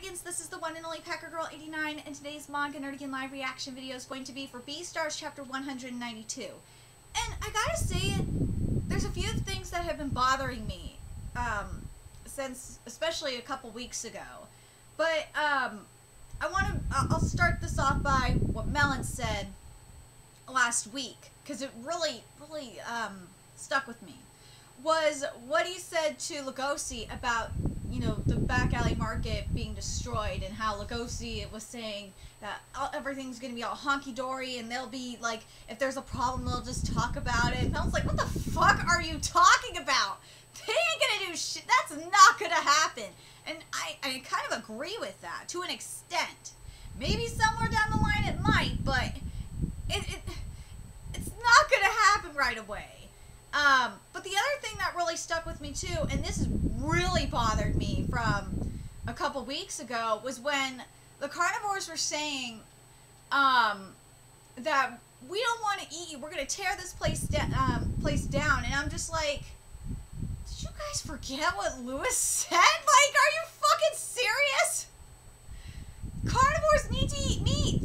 Nerdigans, this is the one and only Packer Girl 89, and today's Manga Nerdigan live reaction video is going to be for Beastars chapter 192. And I gotta say, there's a few things that have been bothering me, since, especially a couple weeks ago. But, I'll start this off by what Melon said last week, because it really, stuck with me. Was what he said to Lugosi about, you know, the back alley market being destroyed, and how Lugosi was saying that everything's gonna be all honky-dory, and they'll be like, if there's a problem, they'll just talk about it. And I was like, what the fuck are you talking about? They ain't gonna do shit. That's not gonna happen. And I kind of agree with that, to an extent. Maybe somewhere down the line it might, but it's not gonna happen right away. But the other thing that really stuck with me too, and this has really bothered me from a couple weeks ago, was when the carnivores were saying, that we don't want to eat you, we're going to tear this place down, and I'm just like, did you guys forget what Lewis said? Like, are you fucking serious? Carnivores need to eat meat.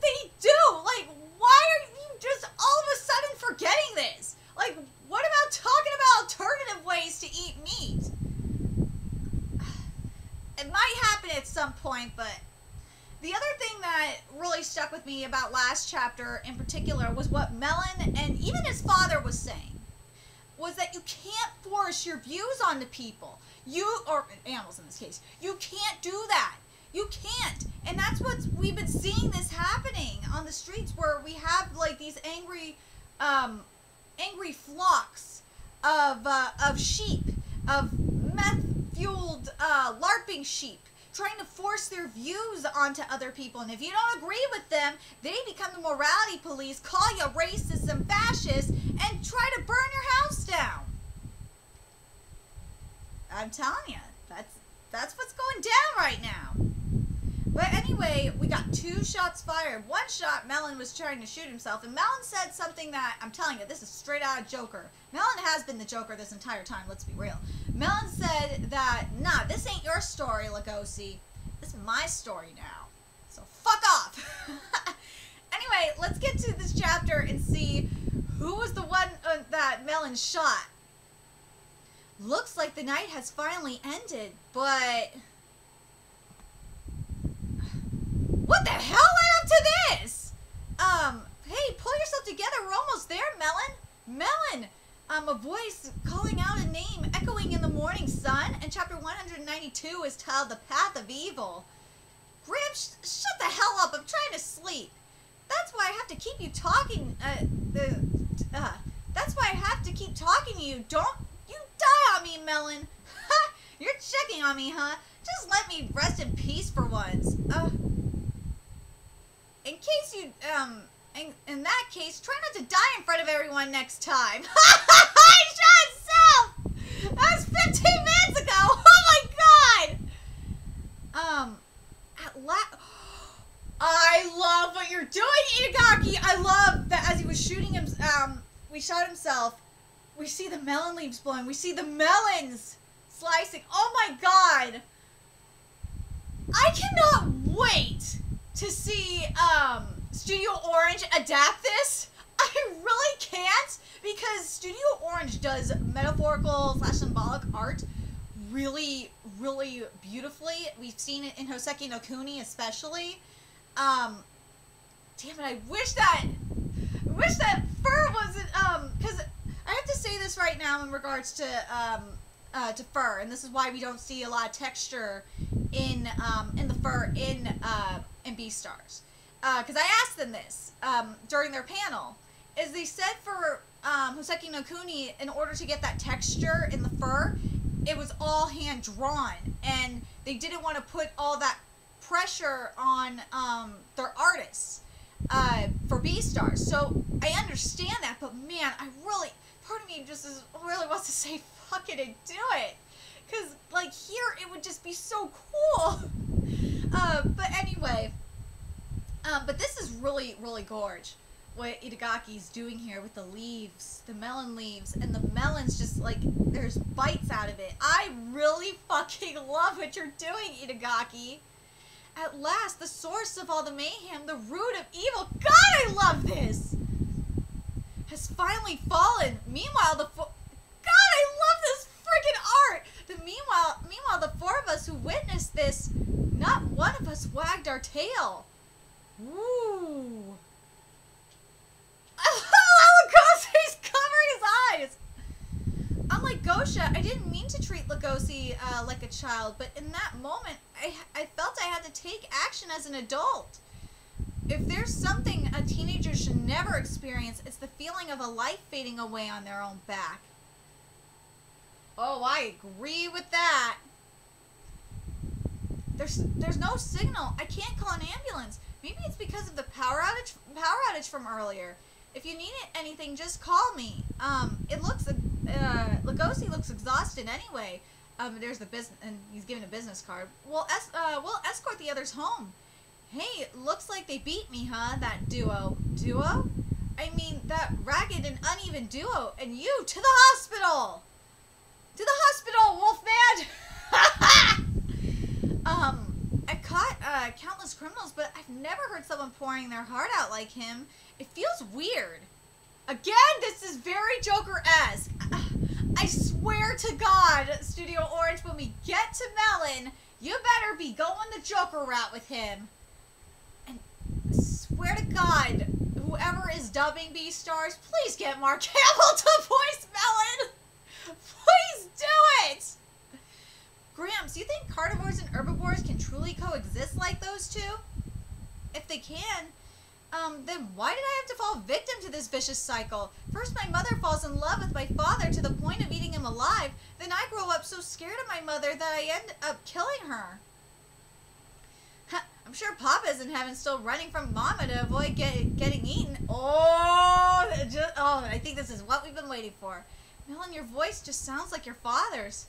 They do. Like, why are you just all of a sudden forgetting this? Like, what about talking about alternative ways to eat meat? It might happen at some point, but the other thing that really stuck with me about last chapter in particular was what Melon and even his father was saying, was that you can't force your views onto people. Or animals in this case. You can't do that. You can't. And that's what we've been seeing this happening on the streets, where we have like these angry flocks of sheep, of meth-fueled LARPing sheep, trying to force their views onto other people. And if you don't agree with them, they become the morality police, call you racist and fascist, and try to burn your house down. I'm telling you, that's what's going down right now. But anyway, we got 2 shots fired. One shot, Melon was trying to shoot himself, and Melon said something that, I'm telling you, this is straight out of Joker. Melon has been the Joker this entire time, let's be real. Melon said that, nah, this ain't your story, Lugosi. This is my story now. So fuck off. Anyway, let's get to this chapter and see who was the one that Melon shot. Looks like the night has finally ended, but what the hell led up to this? Hey, pull yourself together. We're almost there, Melon. Melon! A voice calling out a name, echoing in the morning sun. And chapter 192 is titled The Path of Evil. Grimps, shut the hell up. I'm trying to sleep. That's why I have to keep you talking. That's why I have to keep talking to you. Don't you die on me, Melon. Ha! You're checking on me, huh? Just let me rest in peace for once. In case you, in that case, try not to die in front of everyone next time. I shot himself! That was 15 minutes ago! Oh my god! I love what you're doing, Itagaki! I love that as he was shooting him, we shot himself. We see the melon leaves blowing. We see the melons slicing. Oh my god! I cannot wait to see Studio Orange adapt this. I really can't, because Studio Orange does metaphorical / symbolic art really, really beautifully. We've seen it in Hoseki no Kuni especially. Damn it, I wish that fur wasn't, because I have to say this right now in regards to fur, and this is why we don't see a lot of texture in the fur in Beastars. Because I asked them this during their panel, is they said for Hoseki no Kuni, in order to get that texture in the fur, it was all hand drawn, and they didn't want to put all that pressure on their artists for Beastars. So I understand that, but man, I really, part of me just really wants to say fuck it and do it, because like here it would just be so cool. But anyway, but this is really, really gorge. what Itagaki's doing here with the leaves, the melon leaves, and the melons just like, there's bites out of it. I really fucking love what you're doing, Itagaki. At last, the source of all the mayhem, the root of evil, God, I love this, has finally fallen. Meanwhile, God, I love this freaking art. Meanwhile, the four of us who witnessed this, not one of us wagged our tail. Ooh. Oh, Lugosi's covering his eyes. Unlike Gosha, I didn't mean to treat Lugosi like a child, but in that moment, I felt I had to take action as an adult. If there's something a teenager should never experience, it's the feeling of a life fading away on their own back. Oh, I agree with that. There's no signal. I can't call an ambulance. Maybe it's because of the power outage from earlier. If you need anything, just call me. It looks, Lugosi looks exhausted anyway. There's the business, and he's given a business card. We'll escort the others home. Hey, looks like they beat me, huh? That duo. Duo? I mean, that ragged and uneven duo. And you, to the hospital! To the hospital, Wolfman! I've caught countless criminals, but I've never heard someone pouring their heart out like him. It feels weird. Again, this is very Joker-esque. I swear to God, Studio Orange, when we get to Melon, you better be going the Joker route with him. And I swear to God, whoever is dubbing Beastars, please get Mark Hamill to voice Melon. Please do it. Gramps, do you think carnivores and herbivores can truly coexist like those two? If they can, then why did I have to fall victim to this vicious cycle? First my mother falls in love with my father to the point of eating him alive, then I grow up so scared of my mother that I end up killing her. I'm sure Papa is in heaven still running from Mama to avoid getting eaten. Oh, I think this is what we've been waiting for. Melon, your voice just sounds like your father's.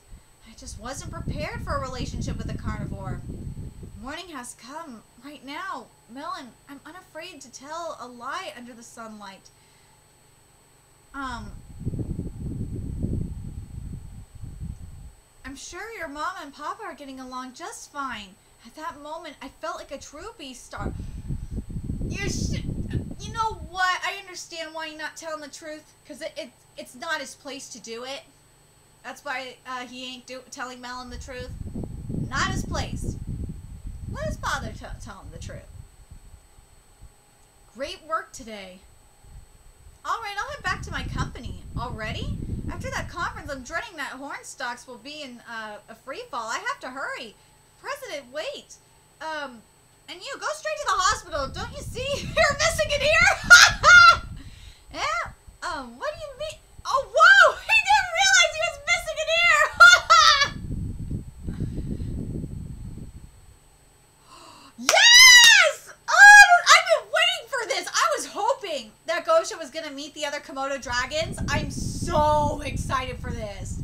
I just wasn't prepared for a relationship with a carnivore. Morning has come. Right now. Melon, I'm unafraid to tell a lie under the sunlight. I'm sure your mama and papa are getting along just fine. At that moment, I felt like a true Beastar. You know what? I understand why you're not telling the truth. Because it's not his place to do it. That's why he ain't telling Melon the truth. Not his place. Let his father tell him the truth. Great work today. Alright, I'll head back to my company. Already? After that conference, I'm dreading that Hornstocks will be in a free fall. I have to hurry. President, wait. And you, go straight to the hospital. Don't you see? You're missing an ear? Yeah? What do you mean? Oh, whoa! He didn't realize he was missing an ear! Yes! Oh, I've been waiting for this. I was hoping that Gosha was going to meet the other Komodo dragons. I'm so excited for this.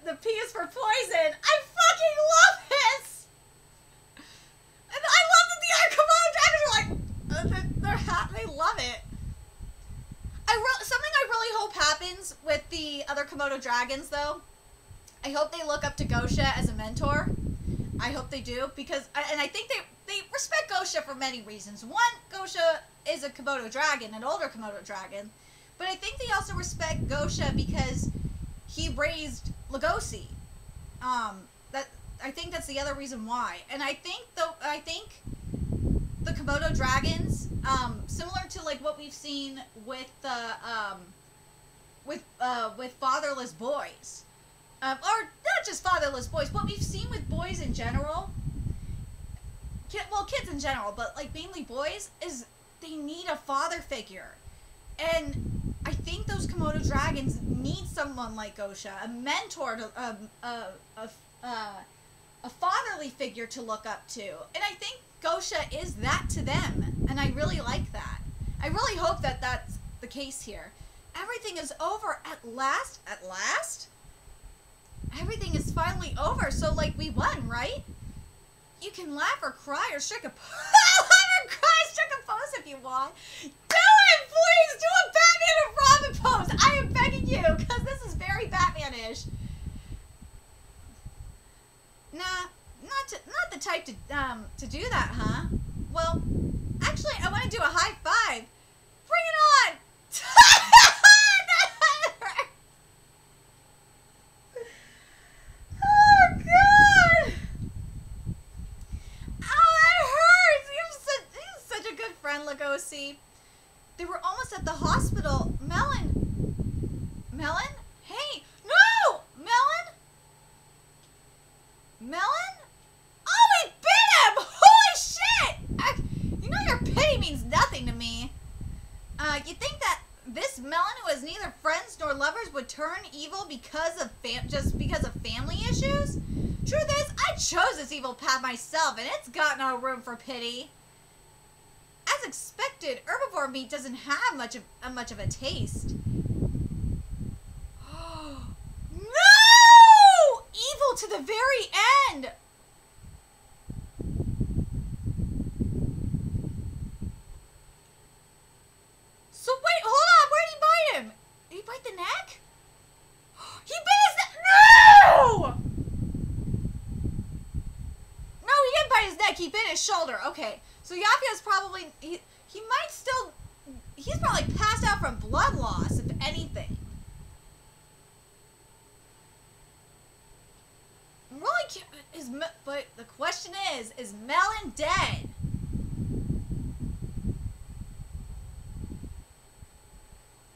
The P is for poison. I fucking love this. And I love that the other Komodo dragons are like, they love it. Something I really hope happens with the other Komodo dragons, though. I hope they look up to Gosha as a mentor. I hope they do, because, and I think they respect Gosha for many reasons. One, Gosha is a Komodo dragon, an older Komodo dragon. But I think they also respect Gosha because he raised Lugosi. I think that's the other reason why. And I think the Komodo dragons, similar to like what we've seen with the with fatherless boys, or not just fatherless boys, what we've seen with boys in general. Well, kids in general, but like mainly boys, is they need a father figure, and I think those Komodo dragons need someone like Gosha, a mentor, a fatherly figure to look up to. And I think Gosha is that to them, and I really like that. I really hope that that's the case here. Everything is over at last? At last? everything is finally over. So, like, we won, right? You can laugh or cry or strike a pose if you want. Do it, please! Do a Batman and Robin pose! I am begging you, because this is very Batman-ish. Nah, not the type to do that, huh? Well, actually, I want to do a high five. Bring it on! Oh, God! Oh, that hurts! You're such a good friend, Lugosi. They were almost at the hospital. Melon? Hey! No! Melon? Oh, it bit him! Holy shit! You know your pity means nothing to me. You think that this Melon, who has neither friends nor lovers, would turn evil because of just because of family issues? Truth is, I chose this evil path myself, and it's got no room for pity. As expected, herbivore meat doesn't have much of a taste. No! Evil to the very end! So wait, hold on, where did he bite him? Did he bite the neck? He bit his neck! No! No, he didn't bite his neck, he bit his shoulder. Okay, so Yafia's probably, he might still, he's probably passed out from blood loss, if anything. I'm really curious, but the question is Melon dead?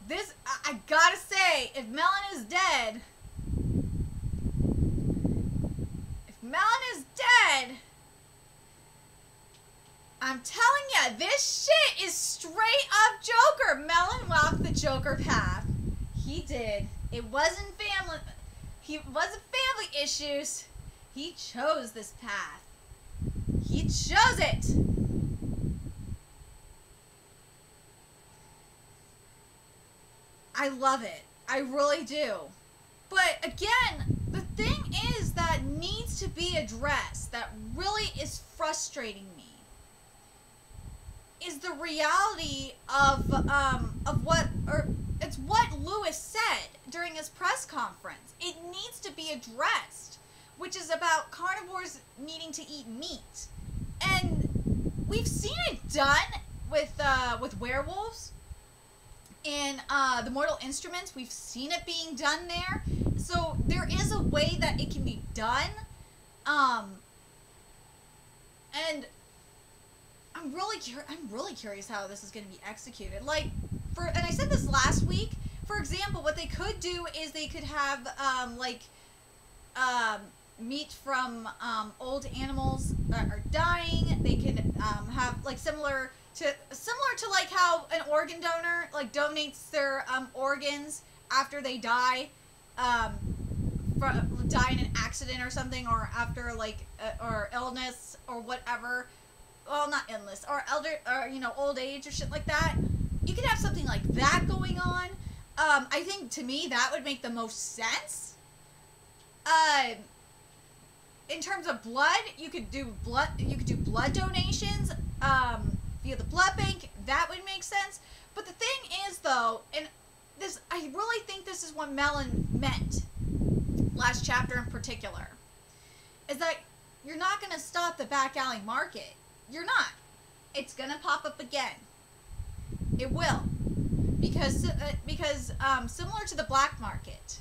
This, I gotta say, if Melon is dead, I'm telling ya, this shit is straight up Joker. Melon walked the Joker path. He did. It wasn't family issues. He chose this path. He chose it. I love it. I really do. But again, the thing is that needs to be addressed, that really is frustrating me, is the reality of it's what Lewis said during his press conference. It needs to be addressed, which is about carnivores needing to eat meat. And we've seen it done with werewolves. In the Mortal Instruments, we've seen it being done there. So there is a way that it can be done. And I'm really curious how this is going to be executed. Like, and I said this last week, for example, what they could do is they could have, meat from, old animals that are dying. They could, have, like, similar to like how an organ donor, like, donates their, organs after they die, die in an accident or something, or after, like, or illness or whatever. Well, not illness, or old age or shit like that. You could have something like that going on. I think, to me, that would make the most sense. In terms of blood, you could do blood donations, via the blood bank. That would make sense. But the thing is, though, and this, I really think this is what Melon meant, last chapter in particular, is that you're not going to stop the back alley market. You're not. It's going to pop up again. It will. Because similar to the black market,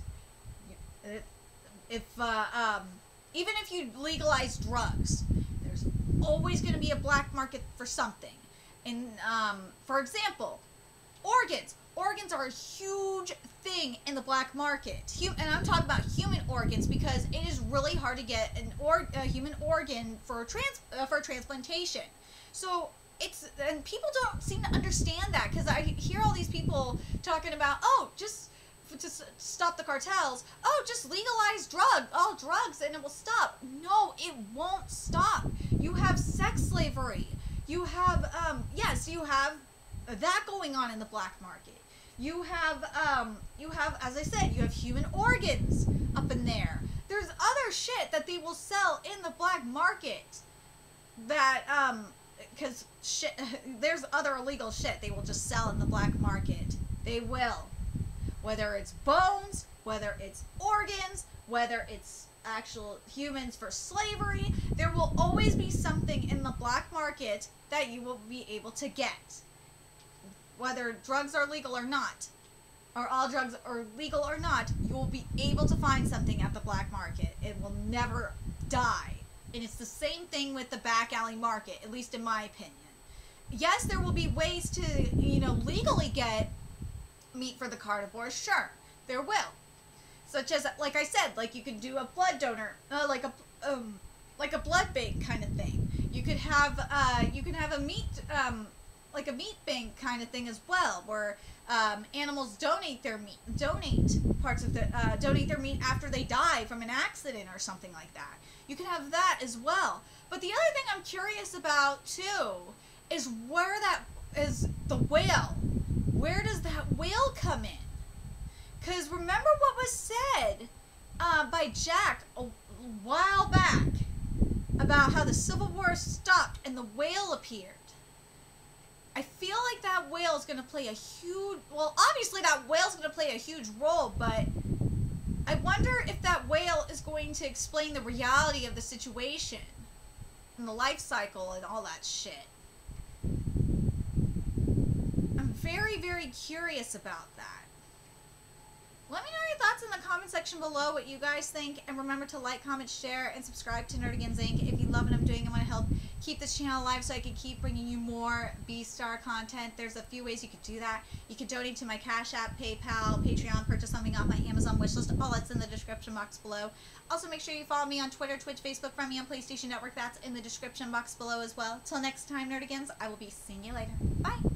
even if you legalize drugs, there's always going to be a black market for something. And, for example, organs. Organs are a huge thing in the black market. And I'm talking about human organs because it is really hard to get a human organ for transplantation. So and people don't seem to understand that, because I hear all these people talking about, oh, just to stop the cartels, oh, just legalize drugs and it will stop. No, it won't stop. You have sex slavery. You have, yes, you have that going on in the black market. You have, as I said, you have human organs up in there. there's other shit that they will sell in the black market that, because shit, there's other illegal shit they will just sell in the black market. They will. Whether it's bones, whether it's organs, whether it's actual humans for slavery, there will always be something in the black market that you will be able to get. Whether drugs are legal or not, or all drugs are legal or not, you will be able to find something at the black market. It will never die. And it's the same thing with the back alley market, at least in my opinion. Yes, there will be ways to, you know, legally get meat for the carnivores. Sure, there will. Such as, like I said, like you could do a blood donor, like a blood bank kind of thing. You could have a meat, like a meat bank kind of thing as well, where animals donate their meat, donate their meat after they die from an accident or something like that. You can have that as well. But the other thing I'm curious about too is where that is the whale. Where does that whale come in? Because remember what was said by Jack a while back about how the Civil War stopped and the whale appeared. I feel like that whale is going to play a huge... Well, obviously that whale's going to play a huge role, but I wonder if that whale is going to explain the reality of the situation and the life cycle and all that shit. I'm very, very curious about that. Let me know your thoughts in the comment section below, what you guys think, and remember to like, comment, share, and subscribe to Nerdigans Inc. If you love what I'm doing and want to help keep this channel alive so I can keep bringing you more Beastar content, there's a few ways you could do that. You can donate to my Cash App, PayPal, Patreon, purchase something off my Amazon wishlist. All that's in the description box below. Also, make sure you follow me on Twitter, Twitch, Facebook, friend me on PlayStation Network. That's in the description box below as well. Till next time, Nerdigans, I will be seeing you later. Bye!